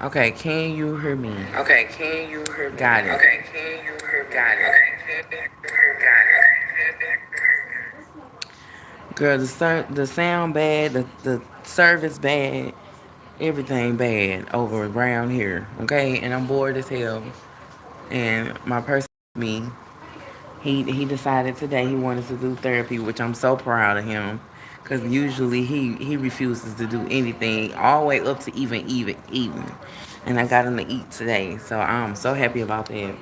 Okay, can you hear me? Okay, can you hear me? Got it. Okay, can you hear me? Got it. Okay, can you hear me? Got Girl, the sound bad, the service bad, everything bad over around here. Okay, and I'm bored as hell. And my person, me, he decided today he wanted to do therapy, which I'm so proud of him. Cause usually he refuses to do anything, all the way up to even eating. And I got him to eat today, so I'm so happy about that.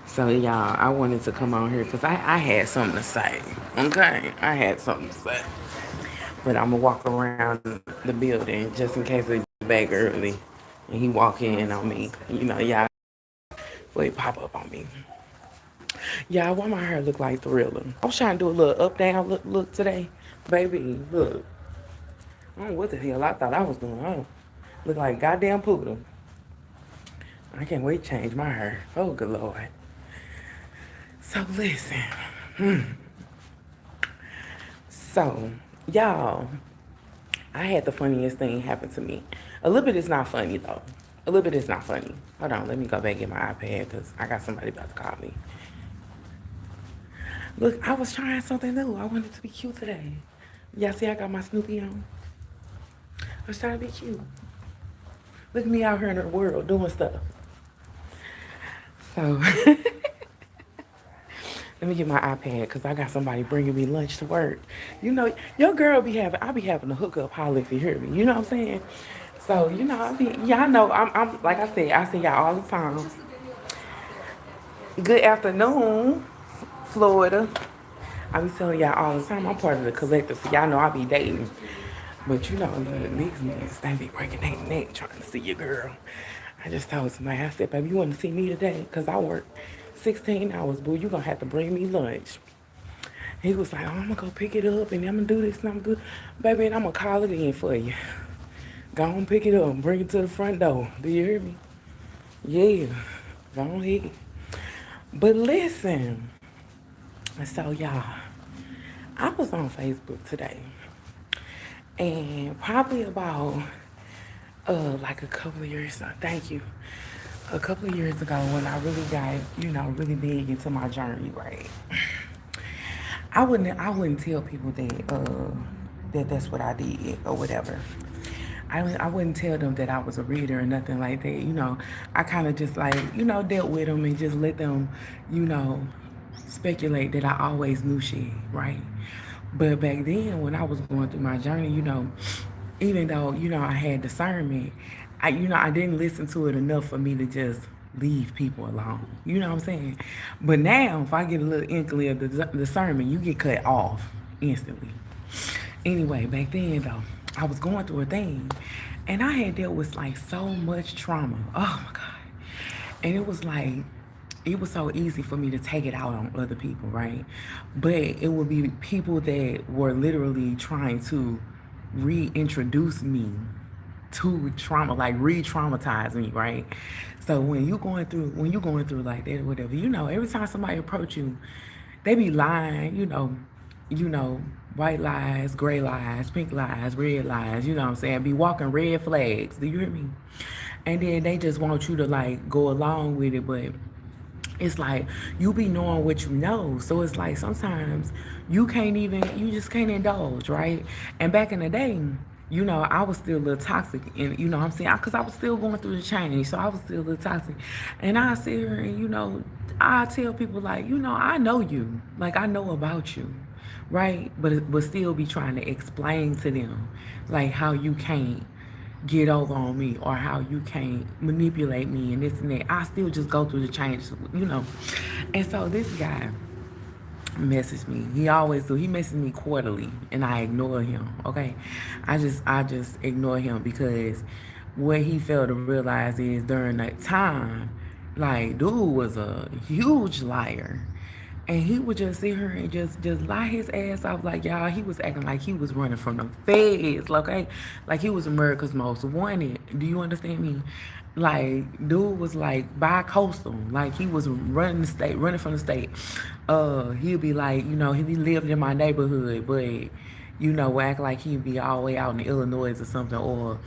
So y'all, I wanted to come on here because I had something to say. Okay, I had something to say, but I'm gonna walk around the building just in case they get back early and he walk in on me. You know, y'all, wait, pop up on me. Yeah, why my hair look like Thriller? I was trying to do a little up down look today, baby. Look, I don't know what the hell I thought I was doing. Oh, look like goddamn poodle. I can't wait to change my hair. Oh, good lord. So listen. So, y'all, I had the funniest thing happen to me. A little bit is not funny though. A little bit is not funny. Hold on, let me go back and get my iPad because I got somebody about to call me. Look, I was trying something new. I wanted to be cute today. Y'all see I got my Snoopy on? I was trying to be cute. Look at me out here in the world doing stuff. So let me get my iPad because I got somebody bringing me lunch to work. You know, your girl I be having a hookup holler if you hear me. You know what I'm saying? So, you know, I know, I'm, like I say y'all all the time. Good afternoon, Florida. I be telling y'all all the time I'm part of the collective, so y'all know I be dating. But you know, these niggas, they be breaking their neck trying to see your girl. I just told somebody, I said, baby, you want to see me today? Because I work 16 hours, boo. You going to have to bring me lunch. He was like, oh, I'm going to go pick it up, and I'm going to do this, and I'm going to do baby, and I'm going to call it in for you. Go on, pick it up, and bring it to the front door. Do you hear me? Yeah. Go ahead. But listen. So, y'all, I was on Facebook today. And probably about like a couple of years, thank you. A couple of years ago when I really got, you know, really big into my journey, right? I wouldn't tell people that that's what I did or whatever. I wouldn't tell them that I was a reader or nothing like that. You know, I kind of just like, you know, dealt with them and just let them, you know, speculate that I always knew shit, right? But back then, when I was going through my journey, you know, even though, you know, I had discernment, I didn't listen to it enough for me to just leave people alone. You know what I'm saying? But now, if I get a little inkling of the discernment, you get cut off instantly. Anyway, back then though, I was going through a thing, and I had dealt with like so much trauma. Oh my god, and it was like it was so easy for me to take it out on other people, right? But it would be people that were literally trying to reintroduce me to trauma, like re-traumatize me, right? So when you going through like that or whatever, you know, every time somebody approach you, they be lying, you know, white lies, gray lies, pink lies, red lies, you know what I'm saying? Be walking red flags. Do you hear me? And then they just want you to like go along with it, but it's like you be knowing what you know. So it's like sometimes you just can't indulge, right? And back in the day, you know, I was still a little toxic, and you know what I'm saying? Because I was still going through the change, so I was still a little toxic. And I sit here and, you know, I tell people, like, you know, I know you. Like, I know about you, right? But still be trying to explain to them, like, how you can't get over on me or how you can't manipulate me and this and that. I still just go through the changes, you know. And so this guy messaged me. He always do. He messages me quarterly and I ignore him. Okay. I just ignore him because what he failed to realize is during that time, like, dude was a huge liar. And he would just sit here and just lie his ass off, like, y'all. He was acting like he was running from the feds, okay? Like he was America's most wanted. Do you understand me? Like, dude was like bi-coastal, like he was running the state, running from the state. He'd be like, you know, he lived in my neighborhood, but you know, act like he'd be all the way out in Illinois or something, or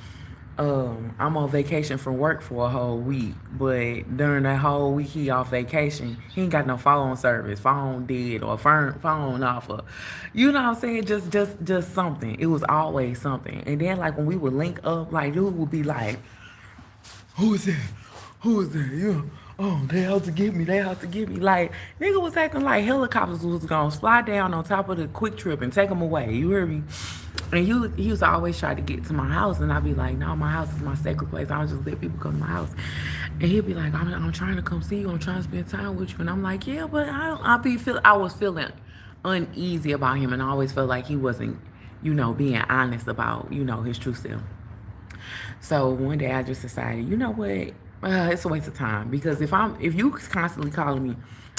I'm on vacation from work for a whole week, but during that whole week he off vacation, he ain't got no phone service, phone dead or phone off, or you know what I'm saying? Just something. It was always something. And then like when we would link up, like dude would be like, "Who is that? Who is that? You? Oh, they out to get me. They out to get me." Like nigga was acting like helicopters was gonna fly down on top of the quick trip and take him away. You heard me? And he was always trying to get to my house, and I'd be like, "No, my house is my sacred place. I don't just let people come to my house." And he'd be like, I'm trying to come see you. I'm trying to spend time with you." And I'm like, "Yeah, but I was feeling uneasy about him, and I always felt like he wasn't, being honest about, his true self." So one day I just decided, you know what? It's a waste of time, because if you constantly calling me,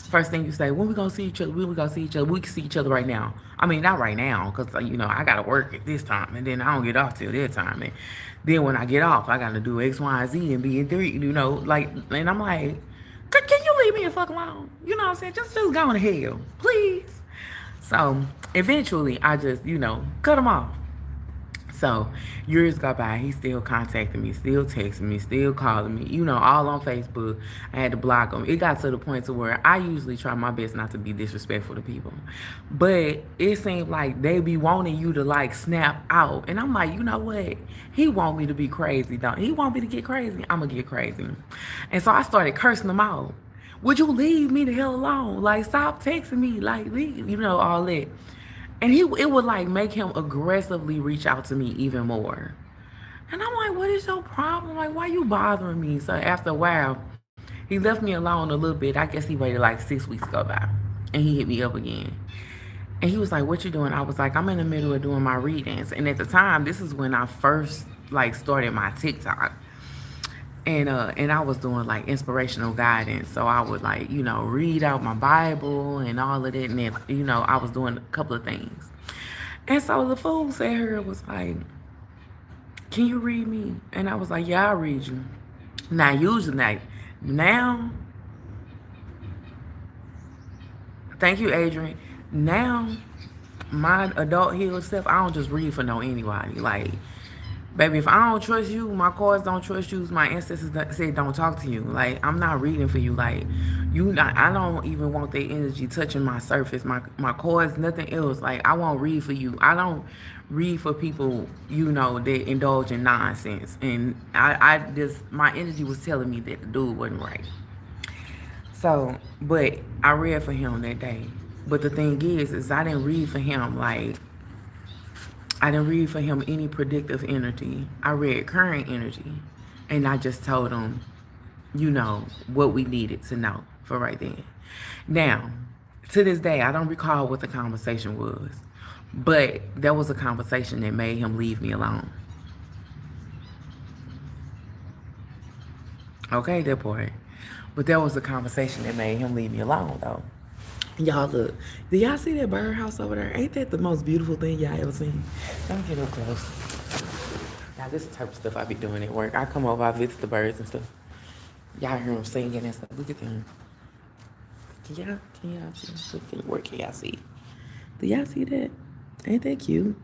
first thing you say, "When we gonna see each other? When we gonna see each other? We can see each other right now." I mean, not right now, because I gotta work at this time, and then I don't get off till that time, and then when I get off, I gotta do X, Y, and Z and be in three. Like, and I'm like, can you leave me the fuck alone? You know what I'm saying? Just go to hell, please. So eventually, I just cut him off. So years go by, he still contacting me, still texting me, still calling me, all on Facebook. I had to block him. It got to the point to where I usually try my best not to be disrespectful to people. But it seemed like they be wanting you to like snap out. And I'm like, you know what? He want me to be crazy, don't he? Want me to get crazy? I'm gonna get crazy. And so I started cursing him out. "Would you leave me the hell alone? Like, stop texting me, like, leave, all that." And it would like make him aggressively reach out to me even more. And I'm like, "What is your problem? Like, why you bothering me?" So after a while, he left me alone a little bit. I guess he waited like 6 weeks to go by. And he hit me up again. And he was like, "What you doing?" I was like, "I'm in the middle of doing my readings." And at the time, this is when I first like started my TikTok. And I was doing like inspirational guidance. So I would like, read out my Bible and all of that. And then, I was doing a couple of things. And so the fool said her was like, "Can you read me?" And I was like, "Yeah, I'll read you." Now, usually, like, now, thank you, Adrian. Now, my adult healed self, I don't just read for no anybody. Like, baby, if I don't trust you, my cards don't trust you, my ancestors said don't talk to you. Like, I'm not reading for you. Like, I don't even want their energy touching my surface, my cards, nothing else. Like, I won't read for you. I don't read for people, that indulge in nonsense. And I just, my energy was telling me that the dude wasn't right. So, but I read for him that day. But the thing is I didn't read for him like, I didn't read for him any predictive energy. I read current energy. And I just told him, what we needed to know for right then. Now, to this day, I don't recall what the conversation was. But there was a conversation that made him leave me alone. Okay, that part. But there was a conversation that made him leave me alone, though. Y'all look. Do y'all see that birdhouse over there? Ain't that the most beautiful thing y'all ever seen? Let me get up close. Now, this is the type of stuff I be doing at work. I come over, I visit the birds and stuff. Y'all hear them singing and stuff. Look at them. Can y'all see? Where can y'all see? Do y'all see that? Ain't that cute?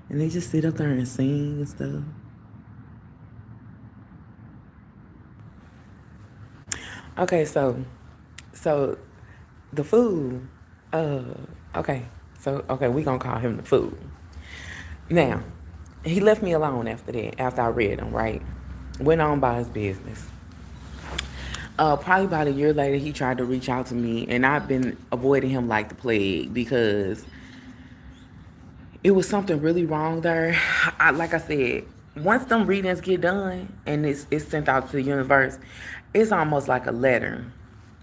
And they just sit up there and sing and stuff. Okay, so the food, okay, we gonna call him the food. Now, he left me alone after that, after I read him, right? Went on by his business. Probably about a year later, he tried to reach out to me, and I've been avoiding him like the plague because it was something really wrong there. Like I said, once them readings get done and it's sent out to the universe, it's almost like a letter.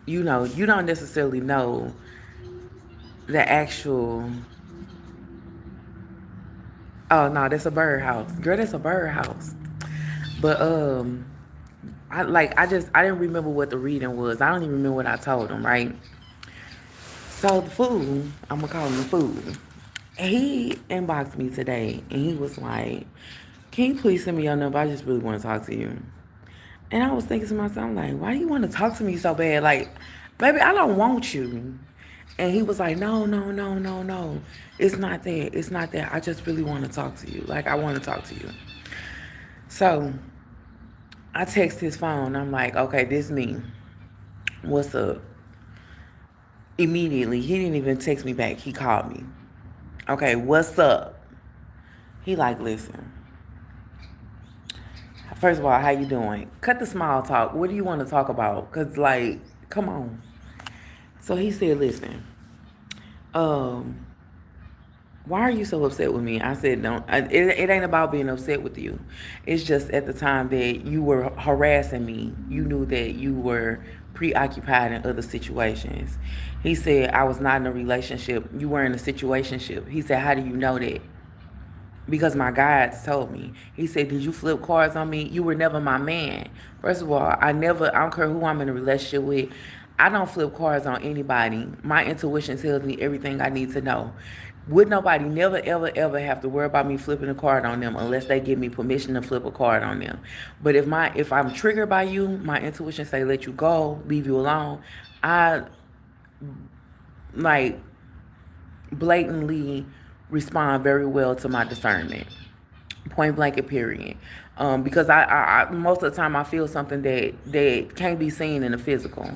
You don't necessarily know the actual. Oh no, that's a birdhouse, girl. That's a birdhouse. But I didn't remember what the reading was. I don't even remember what I told him, right? So the fool, I'm gonna call him the fool. He inboxed me today and he was like, "Can you please send me your number? I just really want to talk to you." And I was thinking to myself, I'm like, "Why do you want to talk to me so bad? Like, baby, I don't want you." And he was like, "No, no, no, no, no. It's not that. It's not that. I just really want to talk to you. Like, I want to talk to you." So I text his phone. I'm like, okay, this me. What's up? Immediately, he didn't even text me back. He called me. Okay, what's up? He like, listen. First of all, how you doing? Cut the small talk. What do you want to talk about? Cause like, come on. So he said, listen. Um, why are you so upset with me? I said, don't. It ain't about being upset with you. It's just at the time that you were harassing me, you knew that you were preoccupied in other situations. He said, I was not in a relationship. You were in a situationship. He said, how do you know that? Because my guides told me. He said, did you flip cards on me? You were never my man. First of all, I don't care who I'm in a relationship with. I don't flip cards on anybody. My intuition tells me everything I need to know. Would nobody never, ever, ever have to worry about me flipping a card on them unless they give me permission to flip a card on them. But if I'm triggered by you, my intuition say let you go, leave you alone. I like blatantly respond very well to my discernment, point blank and period. Because I most of the time I feel something that can't be seen in the physical.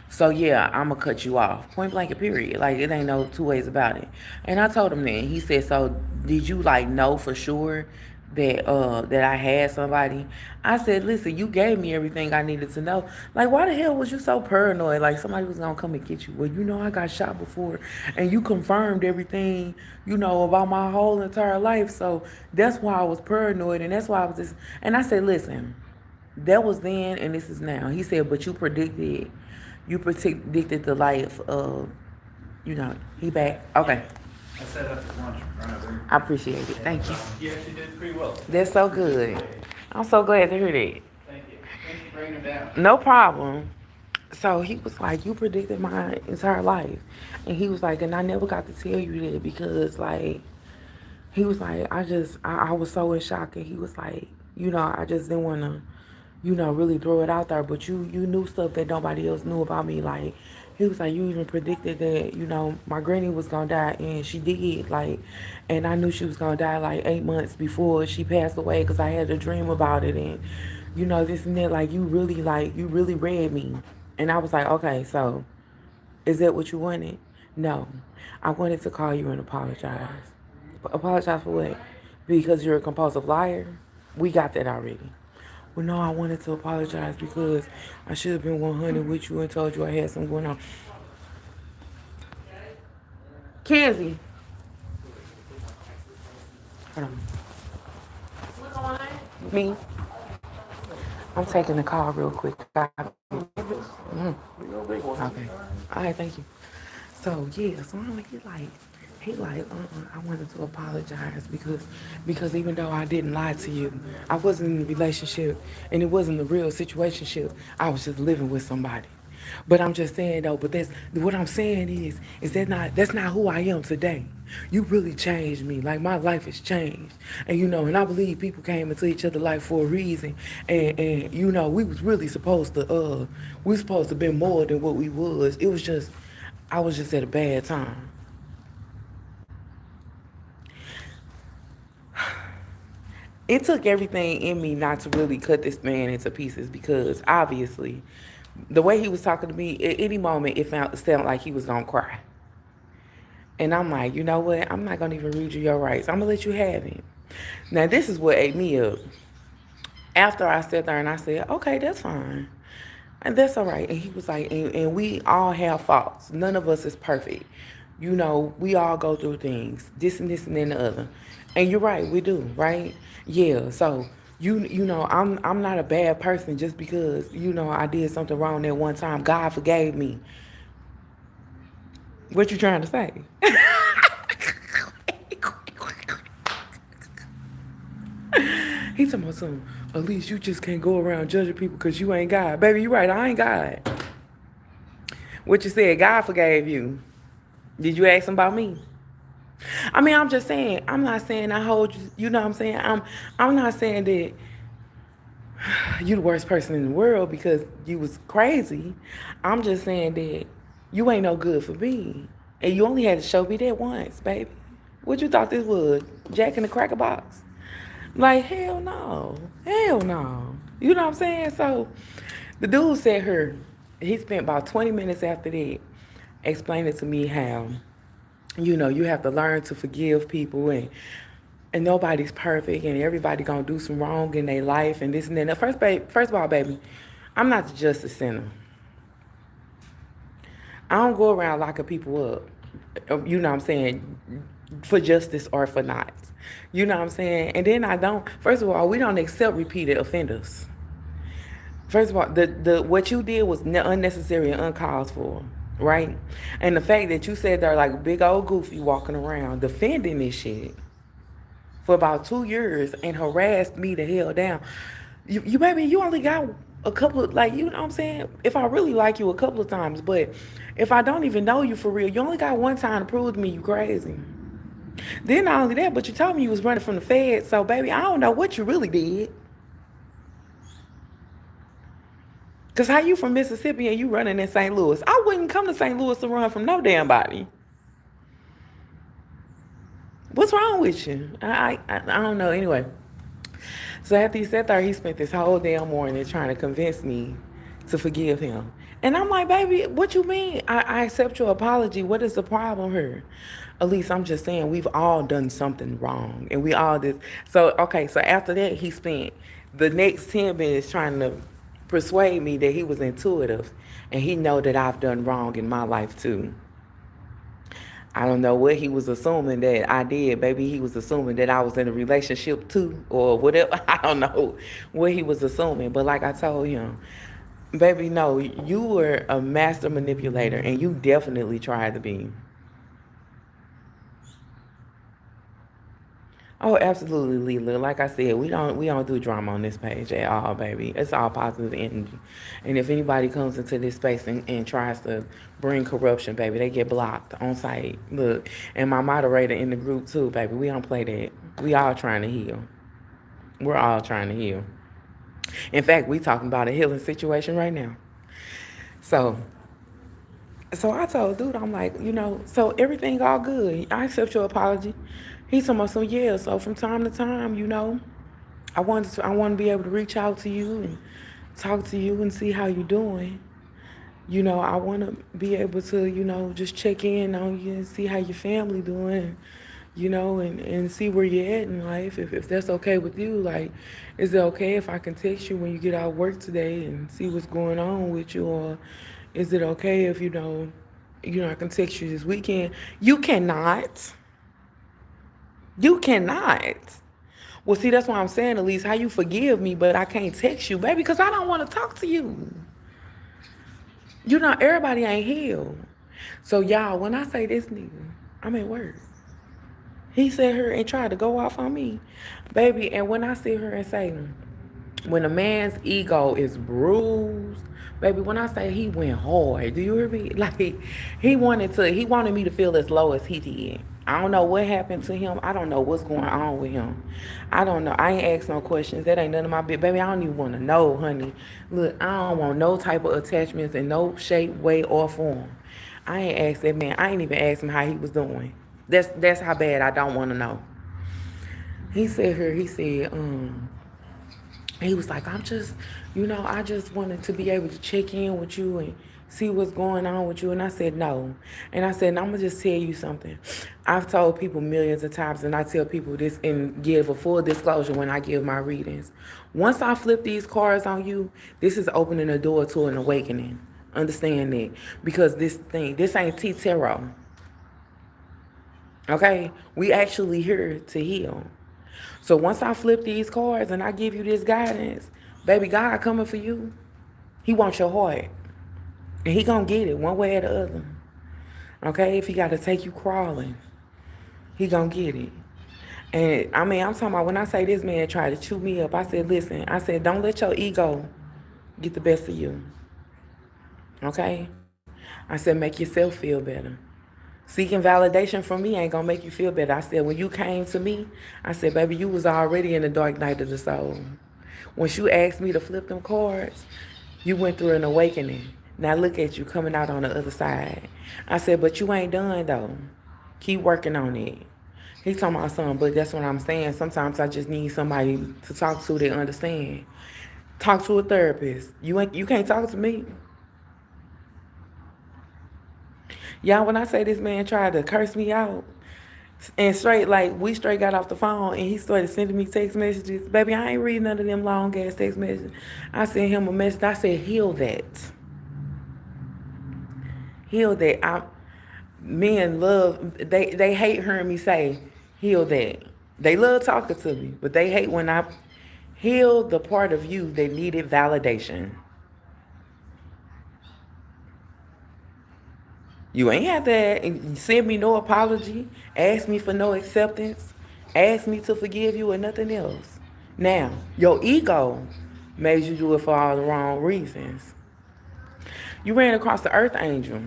So yeah, I'm gonna cut you off, point blank and period. Like it ain't no two ways about it. And I told him that. He said, so did you like know for sure that I had somebody? I said, listen, you gave me everything I needed to know. Like, why the hell was you so paranoid? Like somebody was gonna come and get you. Well, I got shot before, and you confirmed everything, about my whole entire life. So that's why I was paranoid, and that's why I was just. And I said, listen, that was then, and this is now. He said, but you predicted the life of, he back. Okay. I set up his lunch in front of him. I appreciate it. Thank you. You actually did pretty well. That's so good. I'm so glad to hear that. Thank you. Thanks for bringing him down. No problem. So he was like, you predicted my entire life. And he was like, and I never got to tell you that because, like, he was like, I was so in shock. And he was like, I just didn't want to, really throw it out there. But you knew stuff that nobody else knew about me. Like, he was like, you even predicted that, my granny was going to die. And she did, like, and I knew she was going to die, like, 8 months before she passed away because I had a dream about it. And, this and that, like, you really read me. And I was like, okay, so is that what you wanted? No. I wanted to call you and apologize. Apologize for what? Because you're a compulsive liar? We got that already. Well, no, I wanted to apologize because I should have been 100 with you and told you I had something going on. Kenzie. Hold on. Me. I'm taking the call real quick. Okay. All right, thank you. So yeah, so I'm like, he like, I wanted to apologize because even though I didn't lie to you, I wasn't in a relationship and it wasn't a real situationship. I was just living with somebody. But I'm just saying though, but that's what I'm saying is that's not who I am today. You really changed me. Like my life has changed. And and I believe people came into each other's life for a reason. And we was really supposed to be more than what we was. It was just I was just at a bad time. It took everything in me not to really cut this man into pieces because obviously the way he was talking to me, at any moment it sounded like he was gonna cry. And I'm like, you know what? I'm not gonna even read you your rights. I'm gonna let you have it. Now this is what ate me up. After I sat there and I said, okay, that's fine. And that's all right. And he was like, and we all have faults. None of us is perfect. We all go through things. This and then the other. And you're right, we do, right? Yeah. So I'm not a bad person just because, I did something wrong that one time. God forgave me. What you trying to say? He talking about something. At least you just can't go around judging people because you ain't God. Baby, you right, I ain't God. What you said, God forgave you. Did you ask him about me? I mean, I'm just saying, I'm not saying I hold you, you know what I'm saying? I'm not saying that you the worst person in the world because you was crazy. I'm just saying that you ain't no good for me. And you only had to show me that once, baby. What you thought this was? Jack in the Cracker Box? Like, hell no. Hell no. You know what I'm saying? So the dude said her, he spent about 20 minutes after that explaining to me how, you have to learn to forgive people and nobody's perfect and everybody gonna do some wrong in their life and this and that. Now, first of all, baby, I'm not the justice center. I don't go around locking people up. You know what I'm saying? For justice or for not. You know what I'm saying? And then I don't. First of all, we don't accept repeated offenders. First of all, the what you did was unnecessary and uncalled for, right? And the fact that you said they're like big old goofy walking around defending this shit for about 2 years and harassed me the hell down. You baby, you only got a couple of, like, you know what I'm saying? If I really like you a couple of times, but if I don't even know you for real, you only got one time to prove to me you crazy. Then not only that, but you told me you was running from the feds, so baby, I don't know what you really did. Cause how you from Mississippi and you running in St. Louis? I wouldn't come to St. Louis to run from no damn body. What's wrong with you? I don't know. Anyway, so after he sat there, he spent this whole damn morning trying to convince me to forgive him. And I'm like, baby, what you mean? I accept your apology. What is the problem here? Elise, I'm just saying we've all done something wrong. And we all did. So, okay, so after that, he spent the next 10 minutes trying to persuade me that he was intuitive and he know that I've done wrong in my life too. I don't know what he was assuming that I did. Maybe he was assuming that I was in a relationship too or whatever. I don't know what he was assuming. But like I told him, baby, no, you were a master manipulator and you definitely tried to be. Oh, absolutely, Leela. Like I said, we don't do drama on this page at all, baby. It's all positive energy. And if anybody comes into this space and tries to bring corruption, baby, they get blocked on site. Look, and my moderator in the group too, baby. We don't play that. We all trying to heal. We're all trying to heal. In fact, we talking about a healing situation right now. So so I told dude, I'm like, so everything all good. I accept your apology. He's talking about some, yeah. So from time to time, I want to be able to reach out to you and talk to you and see how you're doing. I want to be able to, just check in on you and see how your family doing, and see where you're at in life. If that's okay with you, like, is it okay if I can text you when you get out of work today and see what's going on with you? Or is it okay if, I can text you this weekend? You cannot. You cannot. Well, see, that's why I'm saying, Elise, how you forgive me, but I can't text you, baby, because I don't want to talk to you. Everybody ain't healed. So, y'all, when I say this nigga, I'm at work. He sat here and tried to go off on me, baby. And when I sit here and say, when a man's ego is bruised, baby, when I say he went hard, do you hear me? Like, he wanted me to feel as low as he did. I don't know what happened to him. I don't know what's going on with him. I don't know. I ain't asked no questions. That ain't none of my business. Baby, I don't even want to know, honey. Look, I don't want no type of attachments in no shape, way, or form. I ain't asked that man. I ain't even asked him how he was doing. That's how bad I don't want to know. He said, he was like, I just wanted to be able to check in with you and see what's going on with you. And I said, no. And I said, I'm going to just tell you something. I've told people millions of times, and I tell people this and give a full disclosure when I give my readings. Once I flip these cards on you, this is opening a door to an awakening. Understand that. Because this ain't T-Tarot. Okay? We actually here to heal. So once I flip these cards and I give you this guidance, baby, God coming for you. He wants your heart. And he gonna get it one way or the other. Okay? If he gotta take you crawling, he gonna get it. And I'm talking about when I say this man tried to chew me up, I said, listen, don't let your ego get the best of you. Okay? I said, make yourself feel better. Seeking validation from me ain't gonna make you feel better. I said, when you came to me, I said, baby, you was already in the dark night of the soul. Once you asked me to flip them cards, you went through an awakening. Now look at you coming out on the other side. I said, but you ain't done though. Keep working on it. He talking about something, but that's what I'm saying. Sometimes I just need somebody to talk to that understand. Talk to a therapist. You can't talk to me. Y'all, when I say this man tried to curse me out, and straight, like, we straight got off the phone and he started sending me text messages. Baby, I ain't reading none of them long ass text messages. I sent him a message. I said, heal that. Heal that. Men love, they hate hearing me say, heal that. They love talking to me, but they hate when I heal the part of you that needed validation. You ain't have to send me no apology, ask me for no acceptance, ask me to forgive you or nothing else. Now, your ego made you do it for all the wrong reasons. You ran across the earth angel,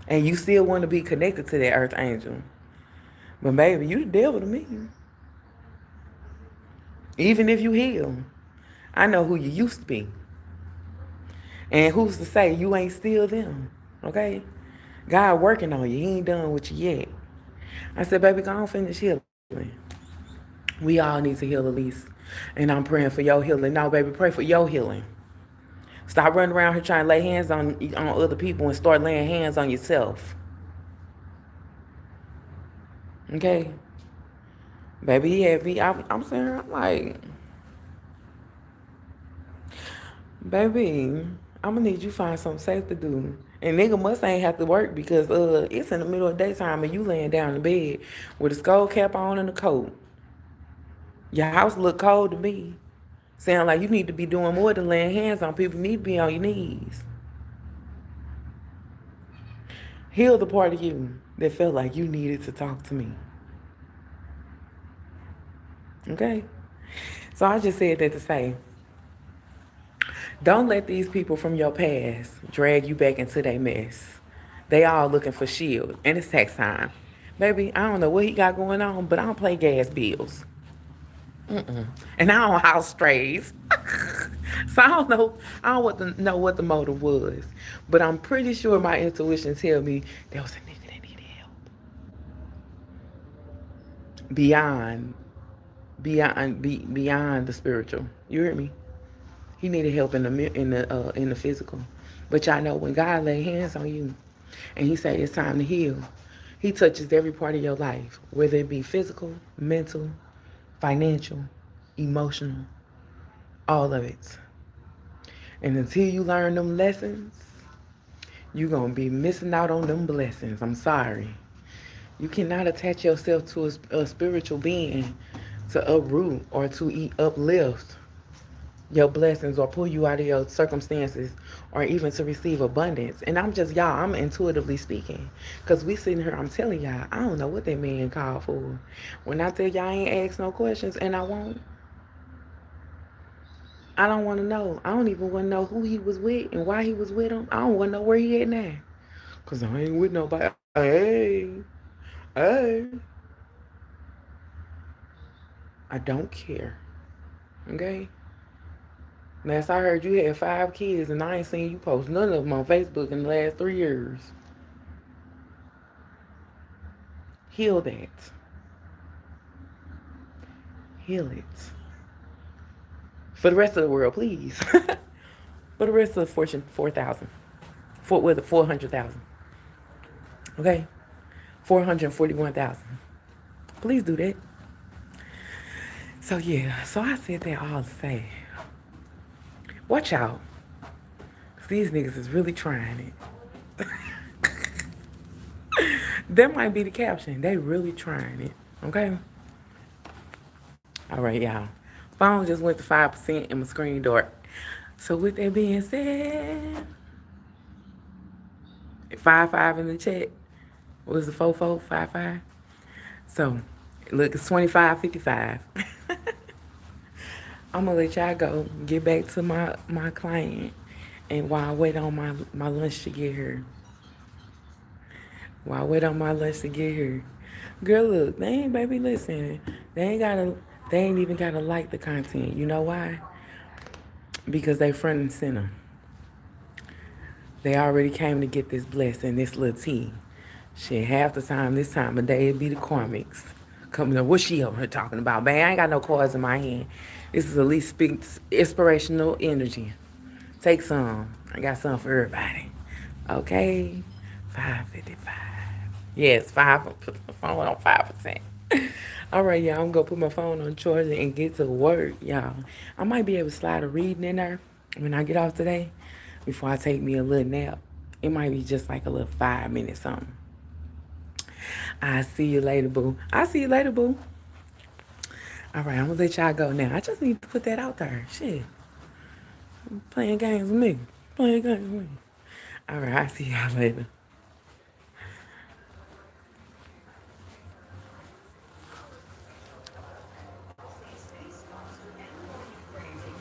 and you still want to be connected to that earth angel. But baby, you the devil to me. Even if you heal, I know who you used to be. And who's to say you ain't still them, okay? God working on you. He ain't done with you yet. I said, baby, go on finish healing. We all need to heal, Elise. And I'm praying for your healing. No, baby, pray for your healing. Stop running around here trying to lay hands on other people and start laying hands on yourself. Okay? Baby, he had me. I'm saying, I'm like, baby, I'm gonna need you to find something safe to do. And nigga must ain't have to work because it's in the middle of the daytime and you laying down in the bed with a skull cap on and a coat. Your house look cold to me. Sound like you need to be doing more than laying hands on people. You need to be on your knees. Heal the part of you that felt like you needed to talk to me. Okay? So I just said that to say, don't let these people from your past drag you back into their mess. They all looking for shield. And it's tax time. Baby, I don't know what he got going on, but I don't play gas bills. And I don't house strays. So I don't know. I don't know what the motive was. But I'm pretty sure my intuition tell me there was a nigga that needed help. Beyond the spiritual. You hear me? He needed help in the physical. But y'all know when God lay hands on you and he say it's time to heal, he touches every part of your life, whether it be physical, mental, financial, emotional, all of it. And until you learn them lessons, you're going to be missing out on them blessings. I'm sorry. You cannot attach yourself to a spiritual being to uproot or to uplift your blessings or pull you out of your circumstances or even to receive abundance. And I'm just, y'all, I'm intuitively speaking. Because we sitting here, I'm telling y'all, I don't know what that man called for. When I tell y'all I ain't asked no questions and I won't, I don't want to know. I don't even want to know who he was with and why he was with him. I don't want to know where he at now. Because I ain't with nobody. Hey. I don't care. Okay? Last I heard, you had 5 kids, and I ain't seen you post none of them on Facebook in the last 3 years. Heal that. Heal it. For the rest of the world, please. For the rest of the Fortune 4,000. With the 400,000. Okay? 441,000. Please do that. So yeah, so I said that all to say, watch out. Cause these niggas is really trying it. That might be the caption. They really trying it. Okay? All right, y'all. Phone just went to 5% and my screen dark. So with that being said, 5 in the chat. What was the 4455? So look, it's 2555. I'm gonna let y'all go. Get back to my client. And while I wait on my lunch to get here. While I wait on my lunch to get here. Girl, look, baby, listen. They ain't even gotta like the content. You know why? Because they front and center. They already came to get this blessing, this little tea. Shit, half the time, this time of day, it be the karmics coming up. What she over here talking about? Man, I ain't got no cards in my hand. This is at least inspirational energy. Take some. I got some for everybody. Okay? 5:55. Yes, put the phone on 5%. All right, y'all. I'm going to put my phone on charge and get to work, y'all. I might be able to slide a reading in there when I get off today before I take me a little nap. It might be just like a little 5 minute something. I'll see you later, boo. I'll see you later, boo. All right, I'm going to let y'all go now. I just need to put that out there. Shit. Playing games with me. Playing games with me. All right, I'll see y'all later.